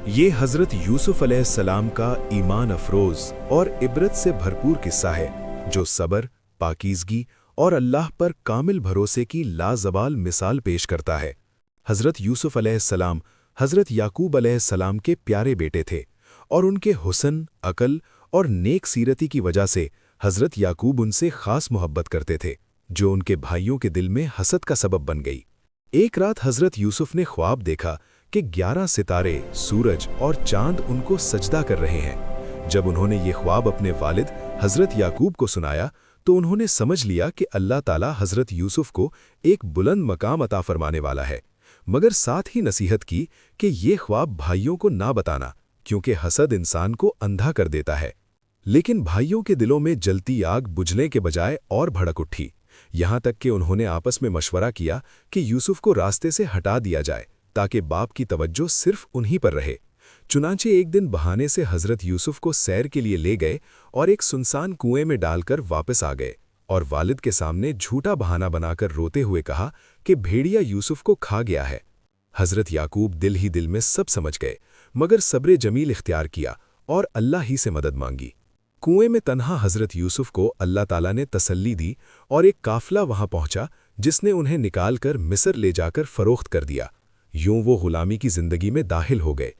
یہ حضرت یوسف علیہ السلام کا ایمان افروز اور عبرت سے بھرپور قصہ ہے جو صبر، پاکیزگی اور اللہ پر کامل بھروسے کی لازوال مثال پیش کرتا ہے۔ حضرت یوسف علیہ السلام حضرت یعقوب علیہ السلام کے پیارے بیٹے تھے اور ان کے حسن، عقل اور نیک سیرتی کی وجہ سے حضرت یعقوب ان سے خاص محبت کرتے تھے، جو ان کے بھائیوں کے دل میں حسد کا سبب بن گئی۔ ایک رات حضرت یوسف نے خواب دیکھا کہ 11 ستارے، سورج اور چاند ان کو سجدہ کر رہے ہیں۔ جب انہوں نے یہ خواب اپنے والد حضرت یعقوب کو سنایا تو انہوں نے سمجھ لیا کہ اللہ تعالیٰ حضرت یوسف کو ایک بلند مقام عطا فرمانے والا ہے، مگر ساتھ ہی نصیحت کی کہ یہ خواب بھائیوں کو نہ بتانا، کیونکہ حسد انسان کو اندھا کر دیتا ہے۔ لیکن بھائیوں کے دلوں میں جلتی آگ بجھنے کے بجائے اور بھڑک اٹھی، یہاں تک کہ انہوں نے آپس میں مشورہ کیا کہ یوسف کو راستے سے ہٹا دیا جائے تاکہ باپ کی توجہ صرف انہی پر رہے۔ چنانچہ ایک دن بہانے سے حضرت یوسف کو سیر کے لیے لے گئے اور ایک سنسان کنویں میں ڈال کر واپس آ گئے اور والد کے سامنے جھوٹا بہانہ بنا کر روتے ہوئے کہا کہ بھیڑیا یوسف کو کھا گیا ہے۔ حضرت یعقوب دل ہی دل میں سب سمجھ گئے، مگر صبر جمیل اختیار کیا اور اللہ ہی سے مدد مانگی۔ کنویں میں تنہا حضرت یوسف کو اللہ تعالیٰ نے تسلی دی اور ایک قافلہ وہاں پہنچا جس نے انہیں نکال کر مصر لے جا کر فروخت کر دیا۔ یوں وہ غلامی کی زندگی میں داخل ہو گئے،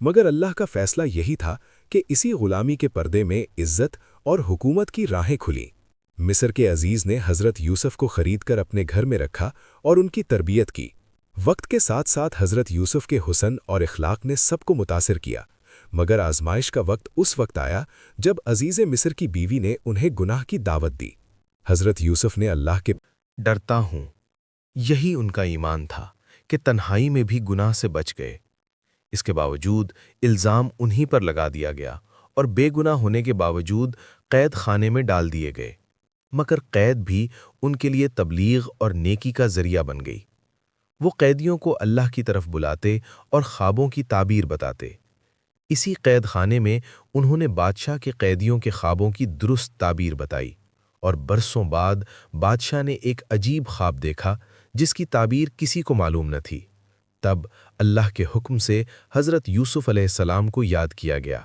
مگر اللہ کا فیصلہ یہی تھا کہ اسی غلامی کے پردے میں عزت اور حکومت کی راہیں کھلیں۔ مصر کے عزیز نے حضرت یوسف کو خرید کر اپنے گھر میں رکھا اور ان کی تربیت کی۔ وقت کے ساتھ ساتھ حضرت یوسف کے حسن اور اخلاق نے سب کو متاثر کیا، مگر آزمائش کا وقت اس وقت آیا جب عزیز مصر کی بیوی نے انہیں گناہ کی دعوت دی۔ حضرت یوسف نے اللہ کے ڈرتا ہوں، یہی ان کا ایمان تھا کہ تنہائی میں بھی گناہ سے بچ گئے۔ اس کے باوجود الزام انہی پر لگا دیا گیا اور بے گناہ ہونے کے باوجود قید خانے میں ڈال دیے گئے، مگر قید بھی ان کے لیے تبلیغ اور نیکی کا ذریعہ بن گئی۔ وہ قیدیوں کو اللہ کی طرف بلاتے اور خوابوں کی تعبیر بتاتے۔ اسی قید خانے میں انہوں نے بادشاہ کے قیدیوں کے خوابوں کی درست تعبیر بتائی، اور برسوں بعد بادشاہ نے ایک عجیب خواب دیکھا جس کی تعبیر کسی کو معلوم نہ تھی۔ تب اللہ کے حکم سے حضرت یوسف علیہ السلام کو یاد کیا گیا۔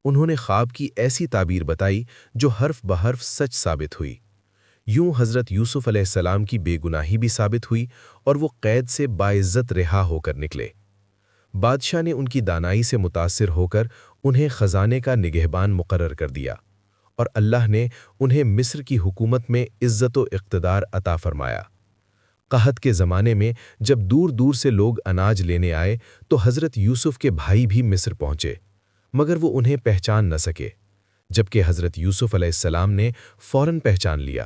انہوں نے خواب کی ایسی تعبیر بتائی جو حرف بحرف سچ ثابت ہوئی۔ یوں حضرت یوسف علیہ السلام کی بے گناہی بھی ثابت ہوئی اور وہ قید سے باعزت رہا ہو کر نکلے۔ بادشاہ نے ان کی دانائی سے متاثر ہو کر انہیں خزانے کا نگہبان مقرر کر دیا، اور اللہ نے انہیں مصر کی حکومت میں عزت و اقتدار عطا فرمایا۔ قحط کے زمانے میں جب دور دور سے لوگ اناج لینے آئے تو حضرت یوسف کے بھائی بھی مصر پہنچے، مگر وہ انہیں پہچان نہ سکے، جبکہ حضرت یوسف علیہ السلام نے فوراً پہچان لیا۔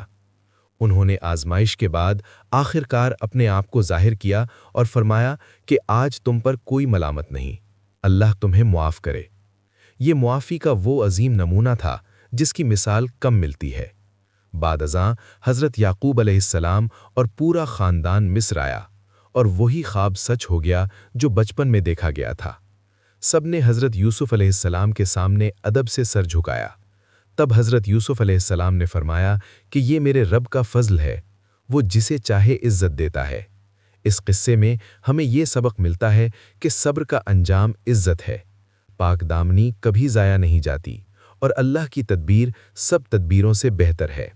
انہوں نے آزمائش کے بعد آخر کار اپنے آپ کو ظاہر کیا اور فرمایا کہ آج تم پر کوئی ملامت نہیں، اللہ تمہیں معاف کرے۔ یہ معافی کا وہ عظیم نمونہ تھا جس کی مثال کم ملتی ہے۔ بعد ازاں حضرت یعقوب علیہ السلام اور پورا خاندان مصر آیا، اور وہی خواب سچ ہو گیا جو بچپن میں دیکھا گیا تھا۔ سب نے حضرت یوسف علیہ السلام کے سامنے ادب سے سر جھکایا۔ تب حضرت یوسف علیہ السلام نے فرمایا کہ یہ میرے رب کا فضل ہے، وہ جسے چاہے عزت دیتا ہے۔ اس قصے میں ہمیں یہ سبق ملتا ہے کہ صبر کا انجام عزت ہے، پاک دامنی کبھی ضائع نہیں جاتی، اور اللہ کی تدبیر سب تدبیروں سے بہتر ہے۔